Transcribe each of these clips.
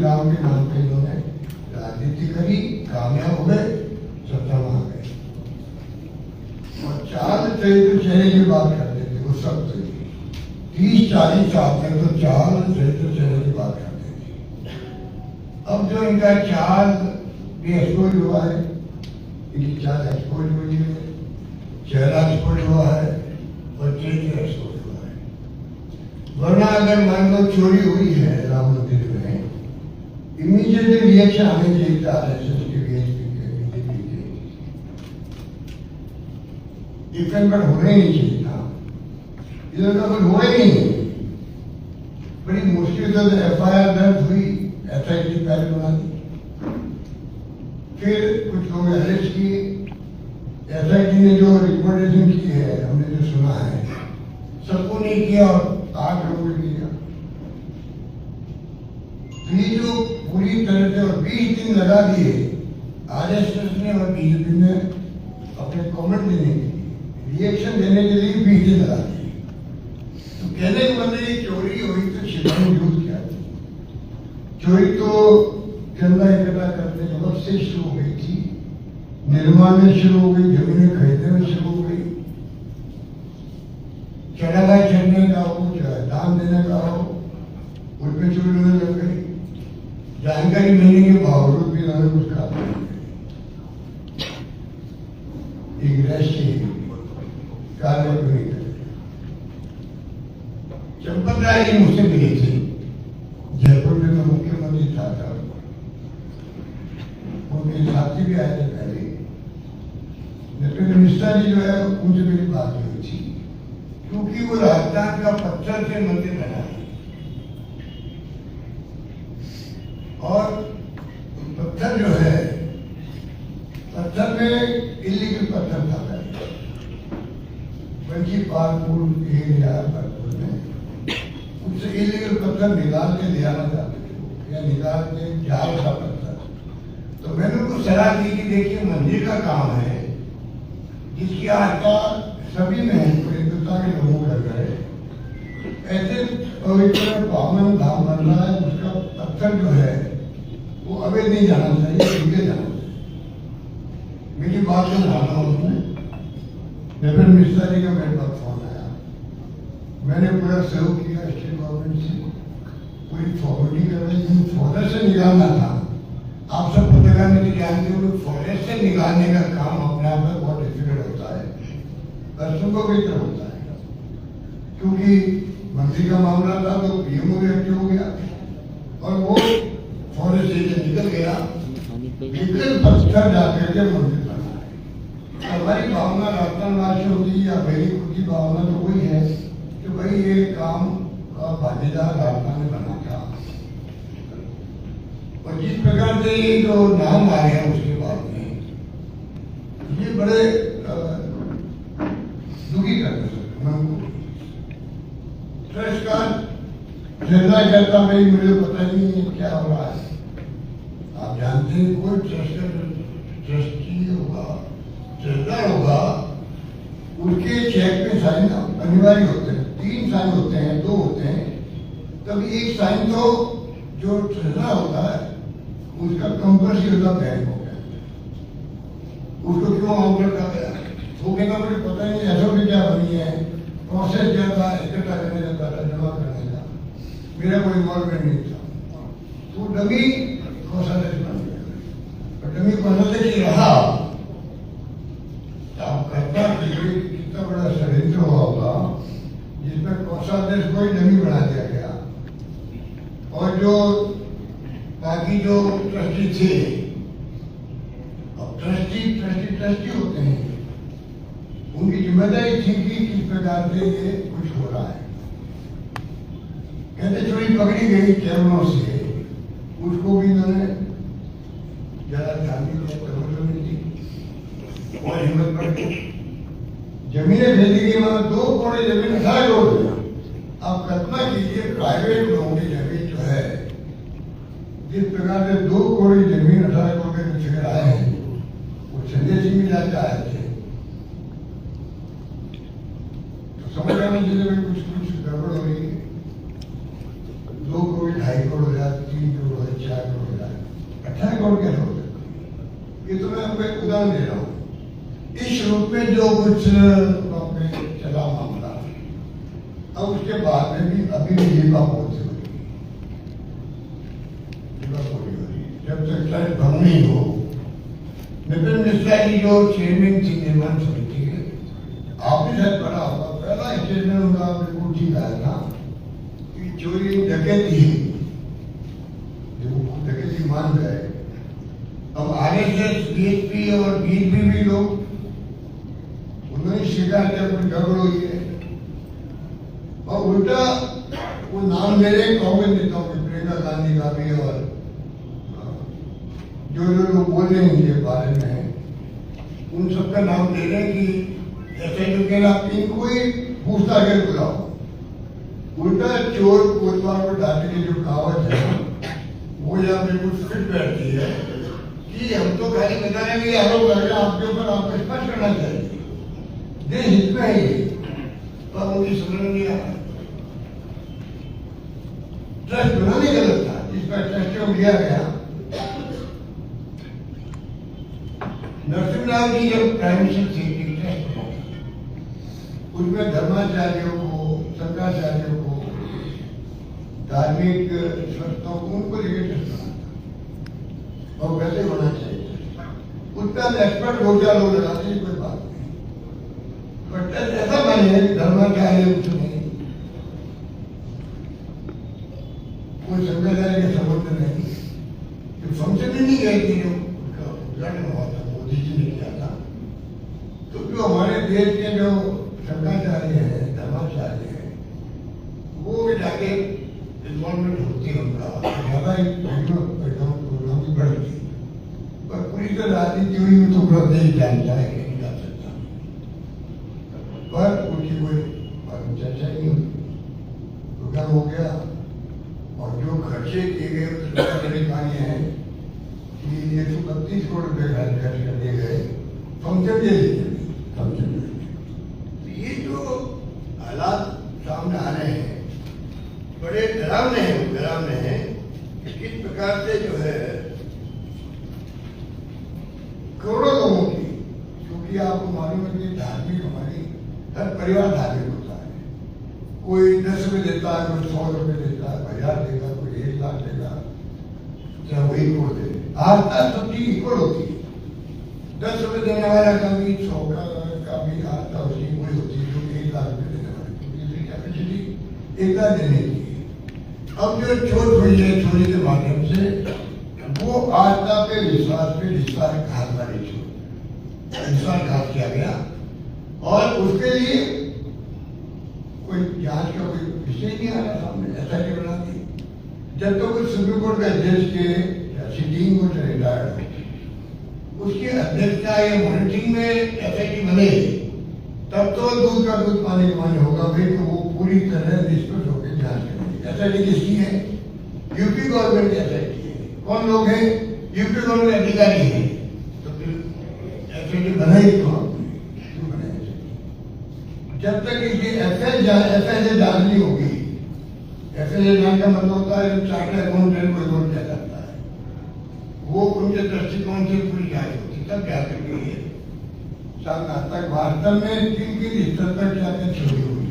राम के नाम पे इन्होंने राजनीति करी, कामयाब हो गए, सत्ता में आ गए। और चाल चरित्र चेहरे की बात करते थे वो सब 30-40 साल तक तो चाल चरित्र चेहरे की बात करते थे। अब जो इनका चाल भी एक्सपोज हुआ है, इनकी चाल एक्सपोज हुई है, चेहरा एक्सपोज हुआ है और चरित्र एक्सपोज हुआ है। वरना अगर मान लो चोरी हुई है राम मंदिर में, इमीडिएटली रिएक्शन आने चाहिए था आरएसएस के, बीएसपी के, बीजेपी के। डिफेंड होना ही नहीं चाहिए था, इधर का कुछ हुआ ही नहीं। बड़ी मुश्किल से एफआईआर दर्ज हुई, एसआईटी पहले बना दी, फिर कुछ लोग अरेस्ट किए। एसआईटी ने जो रिकमेंडेशन की है, हमने जो सुना है, सबको नहीं किया और 8 लोगों को किया। ये जो पूरी तरह से और 20 दिन लगा दिए आरएसएस ने और बीजेपी ने अपने कमेंट देने के लिए, रिएक्शन देने के लिए 20 दिन लगा दिए। तो कहने के मतलब ये चोरी हुई तो शिकायत यूज किया। चोरी तो चंदा इकट्ठा करने के वक्त से शुरू हो गई थी, निर्माण में शुरू हो गई, जमीनें खरीदने में शुरू हो गई, चढ़ावा चढ़ने का हो, दान देने का हो, उसमें चोरी होने लग गई। जानकारी मिलने के बावजूद भी उन्होंने कुछ कहा, एक राष्ट्रीय कार्य नहीं करे। चंपत राय जी मुझसे मिली थी जयपुर में, मैं मुख्यमंत्री था तब, उनके साथी भी आए थे पहले। लेकिन मिश्रा जी जो है उनसे मेरी बात हुई थी, क्योंकि वो राजस्थान का पत्थर से मंदिर बना है और पत्थर जो है, पत्थर में इलीगल पत्थर था बंजी पार्क एरिया भरतपुर में, उससे इलीगल पत्थर निकाल के ले आना चाहते थे या निकाल के जाल का पत्थर। तो मैंने उनको सलाह दी कि देखिए मंदिर का काम है जिसकी आस्था सभी में हिंदुता के लोगों कर रहे, ऐसे पवित्र पावन धाम बन रहा है, उसका पत्थर जो है वो अवैध नहीं जाना चाहिए, नीचे जाना चाहिए। मेरी बात को ढाला उसने। विपिन मिश्रा जी का मेरे पास फोन आया, मैंने पूरा सहयोग किया स्टेट गवर्नमेंट से, पूरी फॉर्मेलिटी कर रही थी। फॉरेस्ट से निकालना था, आप सब पत्रकार में जानते हो, फॉरेस्ट से निकालने का काम अपने आप में बहुत डिफिकल्ट होता है, दर्शकों को भी तरह होता है, क्योंकि मंत्री का मामला था तो पीएमओ भी एक्टिव हो गया और वो फॉरेस्ट से निकल गया, निकल पत्थर जाकर के मंदिर बना है। हमारी भावना राजस्थानवासी होती या मेरी खुद की भावना तो वही है कि भाई ये काम का भागीदार राजस्थान ने बना था। और जिस प्रकार से ये जो नाम आए हैं उसके बाद में ये बड़े दुखी करते ट्रस्ट का निर्णय करता भाई मुझे पता नहीं है क्या हो रहा है। आप जानते हैं कोई ट्रस्टी होगा, ट्रेजरर होगा, उनके चेक पे साइन अनिवार्य होते हैं, 3 साइन होते हैं, 2 होते हैं, तभी एक साइन तो जो ट्रेजरर होता है उसका कंपल्सरी होता बैंक हो गया, उसको क्यों आउटलेट कर गया, वो कहना मुझे पता नहीं एसओपी क्या बनी है, प्रोसेस क्या था, इकट्ठा करने जाता था, जमा करने का, मेरा कोई इन्वॉल्वमेंट नहीं था। तो डमी कौशल बन गया, डमी कौशल से रहा। आप कल्पना कीजिए कितना बड़ा षड्यंत्र हुआ होगा जिसमें कौशल को ही डमी बना दिया गया और जो बाकी जो ट्रस्टी थे, अब ट्रस्टी होते हैं, उनकी जिम्मेदारी थी कि किस प्रकार से ये कुछ हो रहा है। कहते चोरी पकड़ी गई कैमरों से, उसको भी इन्होंने जरा ध्यान दिया, तवज्जो दी और हिम्मत बढ़ जमीनें भेजी गई, मतलब 2 करोड़ जमीन 18 करोड़। आप कल्पना कीजिए प्राइवेट लोगों की जमीन जो है, जिस प्रकार से 2 करोड़ जमीन 18 करोड़ के कुछ आए हैं, वो संजय सिंह भी जाके आए थे, तो समझ आने जिले में कुछ गड़बड़ हो रही है। 2 करोड़ 2.5 करोड़ 3 करोड़ 4 रिकॉर्ड कैसे हो सकता है? ये तो मैं आपको एक उदाहरण दे रहा हूँ। इस रूप में जो कुछ चला मामला, अब उसके बाद में भी अभी भी जीवा पोती हो रही, जब तक चाहे भंगनी हो। विपिन मिश्रा की जो चेयरमैन थी निर्माण समिति के, आपने शायद पढ़ा होगा, पहला स्टेटमेंट उनका बिल्कुल ठीक आया था कि चोरी डकैती है, डकैती मान गए। अब आरएसएस, बीएसपी और बीजेपी भी लोग उन्होंने स्वीकार किया कोई गड़बड़ हुई है, और उल्टा वो नाम ले रहे कांग्रेस नेताओं के, प्रियंका गांधी का भी, और जो लोग बोल रहे हैं उनके बारे में, उन सबका नाम ले रहे हैं कि ऐसे जो कहना इनको ही पूछता के बुलाओ। उल्टा चोर कोतवाल को डालने की जो कहावत है वो यहाँ बिल्कुल फिट बैठती है कि हम तो खाली बताने के लिए आरोप लग रहे आपके ऊपर, आपको स्पष्ट करना चाहिए देश हित में है ये, पर उनकी समझ में नहीं आ रहा। ट्रस्ट बनाने गलत था, जिस पर ट्रस्ट को लिया गया। नरसिम्हा जी जब प्राइम मिनिस्टर थे, उसमें धर्माचार्यों को, शंकराचार्यों को, धार्मिक संस्थाओं को, उनको लेकर ट्रस्ट बना था, और वैसे होना चाहिए। उतना एक्सपर्ट हो जा लोग लगाते कोई बात नहीं, बट ऐसा नहीं है कि धर्माचार्य कुछ नहीं, कोई शंकराचार्य के संबंध नहीं, जो फंक्शन ही नहीं गए थे, जो उद्घाटन हुआ था मोदी जी ने किया था, तो जो हमारे देश के जो शंकराचार्य हैं, धर्माचार्य हैं, वो भी जाके इन्वॉल्वमेंट होती है उनका, ज़्यादा प्रोग्राम की बढ़ती, पर पूरी तरह राजनीति हुई में तो उपलब्ध नहीं जान जाए नहीं जा सकता, पर उनकी कोई चर्चा नहीं हुई, प्रोग्राम हो गया। और जो खर्चे किए गए उसमें कहानी है कि 132 करोड़ रुपए खर्च कर दिए गए फंक्शन के लिए, फंक्शन के लिए। ये जो हालात सामने आ रहे हैं बड़े डरावने हैं, डरावने हैं कि किस प्रकार से जो है करोड़ों लोगों की, क्योंकि आपको मालूम है कि धार्मिक हमारी हर परिवार धार्मिक होता है, कोई 10 रुपये देता है, कोई 100 रुपये देता है, 1000 देगा, कोई 1 लाख देगा, चाहे वही करोड़ दे। आस्था सब चीज इक्वल होती है, 10 रुपये देने वाला का भी 100 का भी आस्था उसकी वही होती है जो 1 लाख रुपये देने वाले, क्योंकि कैपेसिटी 1 लाख देने की। अब जो चोट हुई है चोरी के माध्यम से, वो आस्था पे विश्वासघात वाली चोट, विश्वासघात किया गया, और उसके लिए कोई जांच का कोई विषय नहीं आ रहा सामने, ऐसा नहीं बना दी। जब तो कुछ सुप्रीम कोर्ट का जज के सिटिंग को रिटायर्ड हो, उसकी अध्यक्षता या मॉनिटरिंग में एसआईटी बने, तब तो दूध का दूध पानी का पानी होगा भाई, तो वो पूरी तरह निष्पक्ष होकर जांच करेंगे। एसआईटी किसकी है? यूपी गवर्नमेंट की एसआईटी है। कौन लोग हैं? यूपी गवर्नमेंट अधिकारी हैं, तो फिर एसआईटी बनाई क्यों बनाई? जब तक इसकी एफआईआर जांच नहीं होगी, एफआईआर जांच का मतलब होता है चार्टर्ड अकाउंटेंट को रिपोर्ट किया जाता है, वो उनके दृष्टिकोण से पूरी जांच होती, तब क्या करती है सामने तक वास्तव में किन स्तर तक क्या क्या चोरी हुई,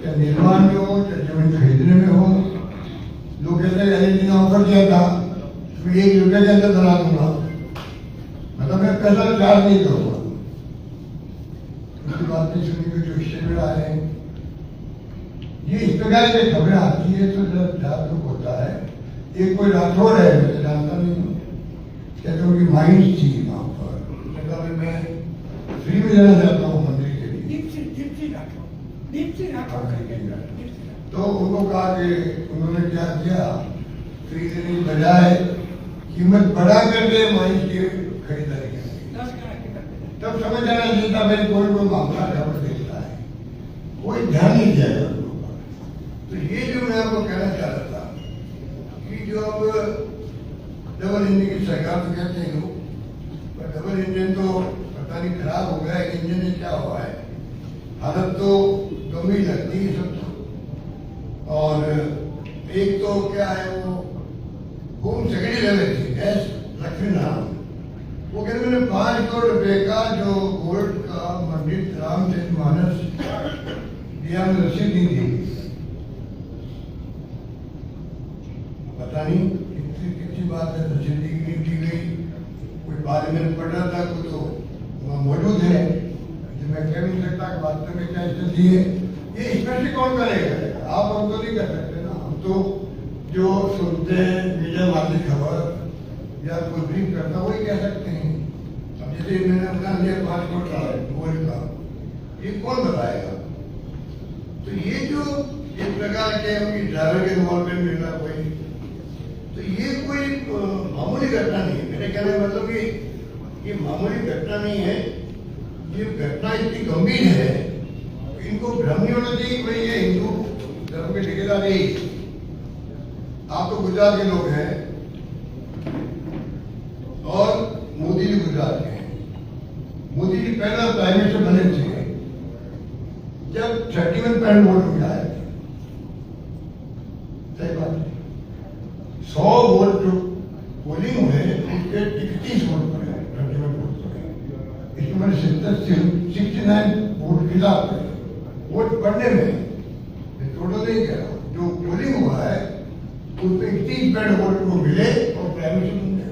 चाहे निर्माण में हो, चाहे जमीन खरीदने में हो। लोग कहते हैं ऑफर किया था, 1 रुपये के अंदर बना दूंगा, मतलब मैं पैसा चार्ज नहीं करूंगा। उसकी बातें सुनी जो स्टेटमेंट आ रहे हैं, ये इस प्रकार की खबरें आती है तो जब जागरूक होता है। एक कोई राठौर है, मैं जानता नहीं हूँ, कहते उनकी माइंड थी वहाँ पर, मैं फ्री में जाना चाहता हूँ मंदिर के लिए, तो उनको कहा कि उन्होंने क्या किया, फ्री देने की बजाय कीमत बढ़ा करके माइंस की खरीदारी करेंगे, तब समझ आना चाहिए था मेरे कोई मामला गड़बड़ देखता है, कोई ध्यान नहीं दिया गया उन लोगों का। तो ये जो मैं आपको कहना चाह रहा था कि जो अब डबल इंजन की सरकार तो कहते हैं लोग, पर डबल इंजन तो पता नहीं खराब हो गया है, इंजन में क्या हुआ है, हालत तो गंभीर लगती है सब। और एक तो क्या है वो होम सेकेंडरी लेवल थी, गैस लक्ष्मीनारायण, वो कहते मैंने 5 करोड़ रुपए का जो गोल्ड का मंडित रामचरितमानस दिया, में रसीद नहीं दी। पता नहीं कितनी बात है, रसीद दी गई। कोई बात मैंने पढ़ रहा था, कुछ तो वहाँ मौजूद है, मैं कह नहीं सकता कि वास्तव में क्या स्थिति है। ये स्पेशली कौन करेगा? आप हम तो नहीं कर सकते ना। हम तो जो सुनते हैं मीडिया वाली खबर या कोई ब्रीफ करता वही कह सकते हैं। अब जैसे मैंने अपना लिया 5 करोड़ गोल्ड का, ये कौन बताएगा? तो ये जो एक प्रकार के ड्राइवर के इन्वॉल्वमेंट मिला कोई, तो ये कोई मामूली घटना नहीं है। मेरे कहने का मतलब कि ये मामूली घटना नहीं है, ये घटना इतनी गंभीर है, इनको भ्रम नहीं होना चाहिए कोई ये हिंदू धर्म के ठेकेदार नहीं। आप तो गुजरात के लोग हैं और मोदी जी गुजरात के हैं। मोदी जी पहला प्राइम मिनिस्टर बने थे जब 31% वोट मिला है। सही बात है। 100 वोट जो पोलिंग हुए उसके 31 वोट पड़े, 31 वोट पड़े। इसमें मैंने 69 वोट खिलाफ है। वोट पड़ने में टोटल नहीं कह रहा हूँ, जो पोलिंग हुआ है उसमें 31% वोट को मिले और प्राइम मिनिस्टर बन गए।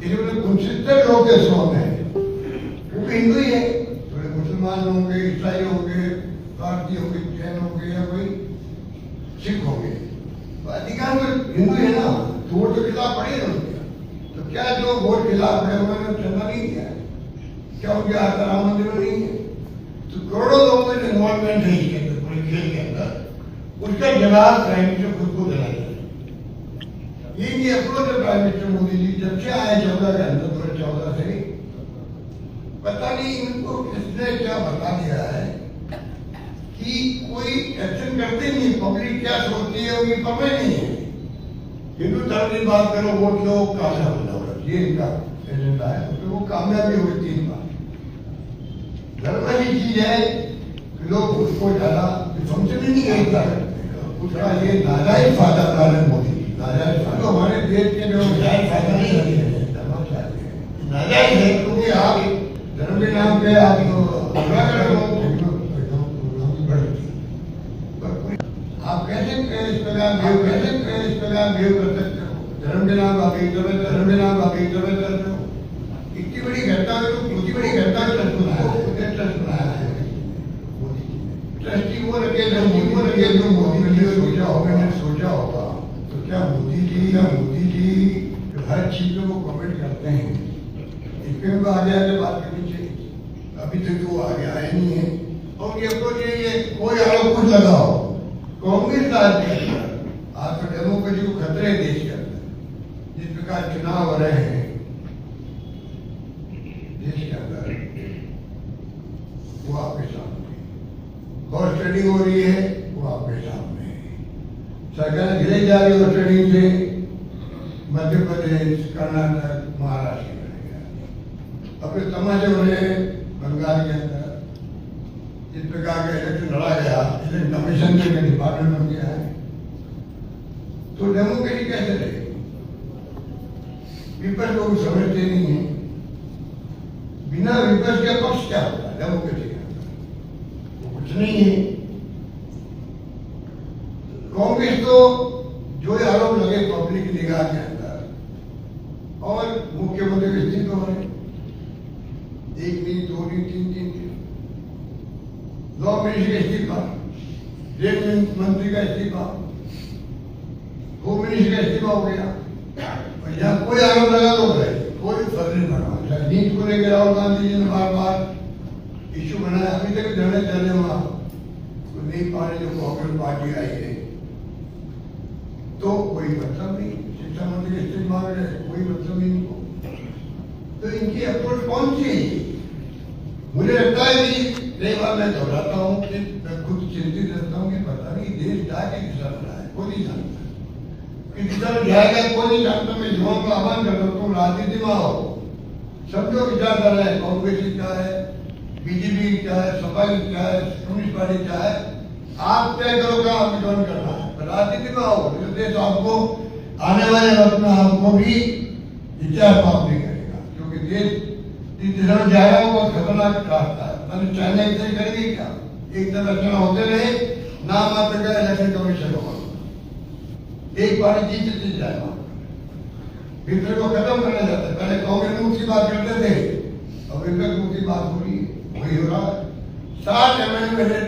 इसलिए मतलब 69 लोग के 100 में, क्योंकि हिंदू ही है, थोड़े मुसलमान होंगे, ईसाई होंगे, भारतीय होंगे, जैन होंगे या कोई सिख होंगे, तो अधिकांश हिंदू है ना, तो वोट तो खिलाफ पड़े ना उनके। तो क्या जो वोट खिलाफ है उन्होंने चंदा नहीं दिया? क्या उनके हाथ राम मंदिर में नहीं है? तो करोड़ों लोगों में इन्वॉल्वमेंट है इसके अंदर, पूरे खेल के अंदर। उसका जवाब प्राइम मिनिस्टर खुद को दिला जाए। ये अप्रोच है प्राइम मिनिस्टर मोदी जी जब से आए 14 के अंदर, 2014 से। पता नहीं इनको किसने क्या बता दिया है कि कोई एक्शन करते नहीं, पब्लिक क्या सोचती है उनकी पता नहीं है। हिंदू धर्म की बात करो, वोट लो, कामयाब हो, ये इनका एजेंडा है। तो वो कामयाबी हुई 3 बार। धर्म की चीज है, लोग उसको ज्यादा फंक्शन ही नहीं करता है, उसका ये नाजायज फायदा उठा रहे मोदी जी। नाजायज फायदा तो हमारे देश के जो जायज फायदा नहीं रहे हैं, नाजायज है, क्योंकि आप धर्म के नाम पे आप आप कैसे इस प्रकार बिहेव कर सकते हो? धर्म के नाम आप एक तरह, धर्म के नाम आप एक तरह करते हो। इतनी बड़ी घटना है, तो इतनी बड़ी घटना ट्रस्ट बनाया है, ट्रस्ट बनाया है ट्रस्टी वो रखे, जो मोदी जी ने सोचा होगा। तो क्या मोदी जी हर चीज में वो कमेंट करते हैं? इसमें उनको आगे बात करनी चाहिए। अभी तक वो आगे आए नहीं है। और ये अप्रोच ये कोई आरोप कुछ लगाओ, कांग्रेस राज के अंदर आज तो डेमोक्रेसी को खतरे है देश के अंदर। जिस प्रकार चुनाव हो रहे हैं देश के अंदर, वो आपके सामने, हॉर्स ट्रेडिंग हो रही है, वो आपके सामने। सरकार गिरे जा रही है ट्रेडिंग से, मध्य प्रदेश, कर्नाटक, महाराष्ट्र में अपने तमाशे हो रहे हैं। बंगाल के अंदर जिस प्रकार का इलेक्शन लड़ा गया, इलेक्शन कमीशन के डिपार्टमेंट बन गया है, तो डेमोक्रेसी कैसे रहेगी? विपक्ष लोग समझते नहीं है। बिना विपक्ष के पक्ष क्या होता है डेमोक्रेसी के अंदर? वो कुछ नहीं है। कांग्रेस तो जो आरोप लगे पब्लिक निगाह के अंदर, और मुख्यमंत्री के इस्तीफे हो रहे, 1 दिन, 2 दिन, 3 दिन, 9 मिनिस्टर का इस्तीफा, रेल मंत्री का इस्तीफा, होम मिनिस्टर का इस्तीफा हो गया। और यहाँ कोई आरोप लगा लोग रहे, कोई फर्क नहीं पड़ा। नीट को लेकर राहुल गांधी जी ने बार इश्यू बनाया, अभी तक धरने चले वहां तो नहीं पा रहे। जो कांग्रेस पार्टी आई है तो कोई मतलब नहीं, शिक्षा मंत्री के इस्तीफा मांग रहे, कोई मतलब नहीं इनको। तो इनकी अप्रोच कौन सी है? मुझे लगता है कि कई बार मैं घबराता हूँ कि मैं खुद चिंतित रहता हूँ कि पता नहीं देश जाके दिशा में रहा है, कोई नहीं जानता कि दिशा में जाएगा, कोई नहीं जानता। मैं युवाओं का आह्वान करता हूँ, तुम राजनीति में आओ, सबको विचार कर रहे हैं, कांग्रेस क्या है, बीजेपी क्या है, सपा क्या है, कम्युनिस्ट पार्टी क्या है, आप तय करो क्या आंदोलन करना है। राजनीति में आओ, देश आपको आने वाले वक्त में आपको भी इतिहास माफ नहीं करेगा, क्योंकि देश जिस दिशा में जा रहा है वो खतरनाक रास्ता है। मैंने चाइना इतने करेगी क्या? एक तरफ चुनाव होते रहे, नाम मात्र का इलेक्शन कमीशन होगा, एक बार जीत जाए वहां विपक्ष को खत्म करना चाहता है। पहले कांग्रेस मुक्त की बात करते थे, अब विपक्ष मुक्त की बात हो रही है, वही हो रहा है। 60 एमएलए मेरे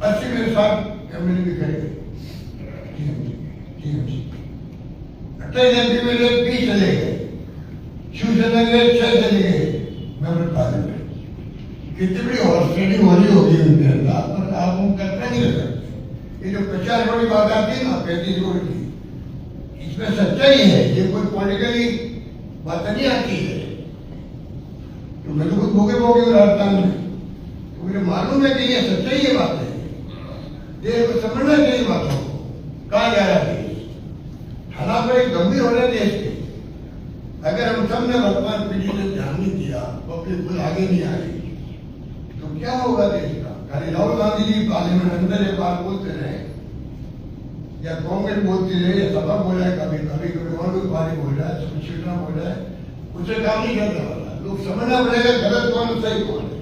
80 में 60 एमएलए भी खड़े गए, 28 एमपी मेरे 20 चले गए, शिवसेना के 6 चले गए मेंबर पार्लियामेंट। कितनी बड़ी हॉस्टिलिटी होली होगी उनके अंदर, पर आप उन कल्पना नहीं कर सकते। ये जो 50 करोड़ की बात आती है ना, 35 करोड़ की, इसमें सच्चाई है, ये कोई पॉलिटिकली बात नहीं आती है। तो मैं तो खुद भोगे भोगे राजस्थान में, तो मुझे मालूम है कि ये सच्चाई है बात है। देश को समझना चाहिए बातों को, कहाँ जा रहा देश, हालात बड़े गंभीर हो रहे देश के। अगर हम सब ने वर्तमान पीढ़ी ने ध्यान नहीं दिया, पब्लिक खुद आगे नहीं आई, तो क्या होगा देश का? खाली राहुल गांधी जी पार्लियामेंट अंदर एक बार बोलते रहे, या कांग्रेस बोलती रहे, या सभा बोल रहा है, कभी कभी कोई और कोई पार्टी बोल रहा है, सूचना बोल रहा है, उससे काम नहीं करने वाला। लोग समझना पड़ेगा गलत कौन सही कौन है।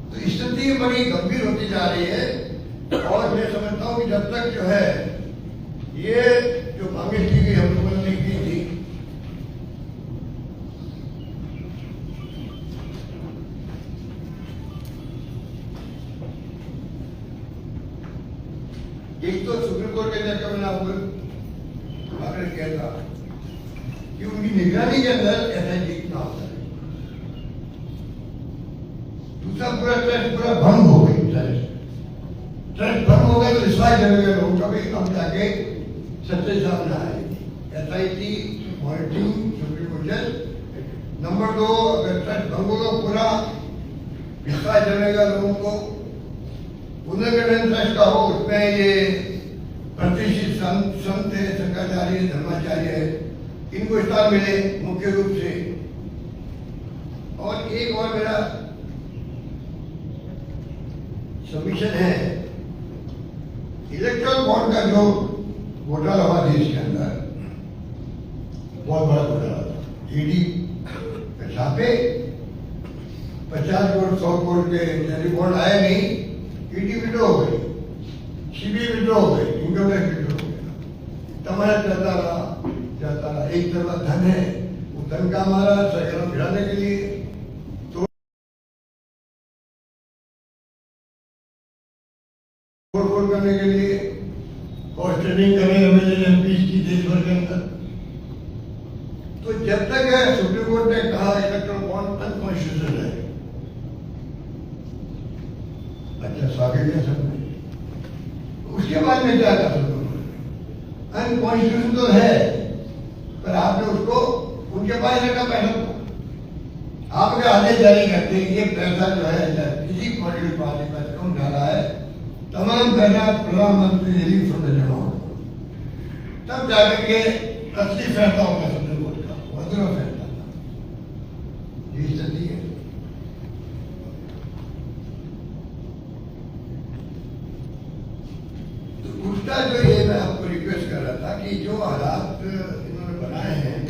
तो स्थिति बड़ी गंभीर होती जा रही है, और मैं समझता हूँ कि जब तक जो है ये जो मांगे की गई हम लोगों ने की थी, एक तो सुप्रीम कोर्ट के जाकर मैंने आपको आग्रह किया था कि उनकी निगरानी के अंदर एसआईटी ना हो जाए। दूसरा पूरा ट्रस्ट पूरा भंग हो गई, ट्रस्ट भंग हो गया तो विश्वास जगह लोगों का भी हम जाके सच्चाई सामने आएगी। एसआईटी मॉनिटरिंग सुप्रीम कोर्ट जज। नंबर 2, अगर ट्रस्ट भंग होगा पूरा विश्वास जमेगा लोगों को, पुनर्गठन ट्रस्ट का हो, उसमें ये प्रतिष्ठित संत है, शंकराचार्य, धर्माचार्य है, इनको स्थान मिले मुख्य रूप से। और एक और मेरा सबमिशन है, इलेक्ट्रल बॉन्ड का जो घोटाला हुआ देश के अंदर, बहुत बड़ा घोटाला था। ईडी के छापे 50 करोड़ 100 करोड़ के रिपोर्ट आए नहीं, ईडी विड्रॉ हो गई, सीबीआई विड्रॉ हो गई, इनकम टैक्स विड्रॉ हो गया। तमाशा चलता रहा। एक तरफ धन है, वो धन का हमारा सरकार भिड़ाने के लिए, तो तोड़ करने के लिए, कॉस्ट ट्रेडिंग कर रहे एमएलए एमपी की देश भर के अंदर। तो जब तक है सुप्रीम कोर्ट ने कहा इलेक्ट्रल बॉन्ड अनकॉन्स्टिट्यूशनल है, अच्छा स्वागत है सबने, उसके बाद में क्या कर सकते? अनकॉन्स्टिट्यूशनल तो है, पर आपने उसको उनके पास रखा पैसा, आपके आदेश जारी करते हैं ये पैसा जो है किसी पॉलिटिकल पार्टी पर कम डाला है, तमाम पैसा प्रधानमंत्री रिलीफ फंड जमा हो, तब जाकर के असली फैसला होगा सुप्रीम कोर्ट का, वजूर फैसला। ये स्थिति है। उसका जो ये मैं आपको रिक्वेस्ट कर रहा था कि जो हालात इन्होंने बनाए हैं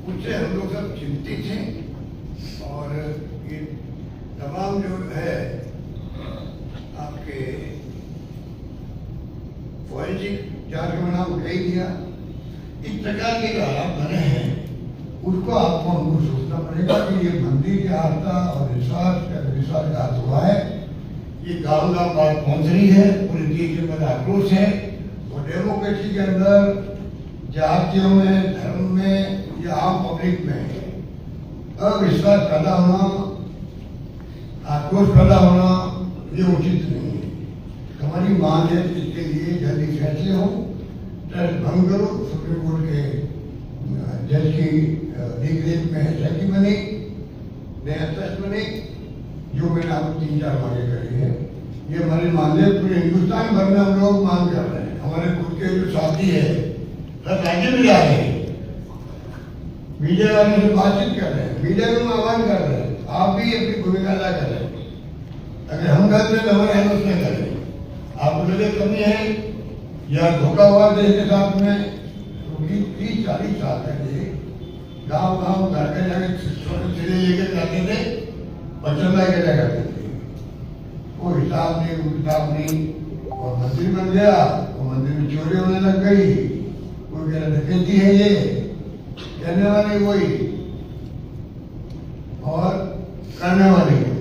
उससे हम लोग सब चिंतित हैं, और ये तमाम जो है आपके फॉरेंसिक जांच का नाम उठा ही दिया, इस प्रकार के जो हालात बने हैं उसको आपको हमको सोचना पड़ेगा कि ये मंदिर की आस्था और विश्वासघात हुआ है, ये गाँव गाँव बात पहुंच रही है, पूरे देश में आक्रोश है। और डेमोक्रेसी के अंदर जातियों में, धर्म में या आम पब्लिक में अविश्वास पैदा होना, आक्रोश पैदा होना, ये उचित नहीं है। हमारी मांग है इसके लिए जल्दी फैसले हो, ट्रस्ट भंग करो, सुप्रीम कोर्ट के जज की देखरेख में एसआईटी बने, नया ट्रस्ट बने, जो मैंने आपको 3-4 मांगे करी है। ये हमारी मांगे पूरे हिंदुस्तान भर में हम लोग मांग कर रहे हैं। हमारे खुद के जो साथी है सब राज्य में जा रहे हैं, मीडिया वाले से बातचीत कर रहे हैं, मीडिया को आह्वान कर रहे हैं, आप भी अपनी भूमिका अदा कर रहे हैं। अगर हम करते हैं तो हमारे हेल्प नहीं करें, आपको लगे कमी है या धोखा हुआ देश के साथ में, तो 30-40 साल पहले गांव गांव घर के जाके छोटे चिड़े लेकर जाते थे, बच्चन ला के जाते थे। वो हिसाब नहीं, वो किताब नहीं, और मंदिर बन गया, वो मंदिर में चोरी होने लग गई। कोई कह रहा डकैती है ये, कहने वाले वही और करने वाले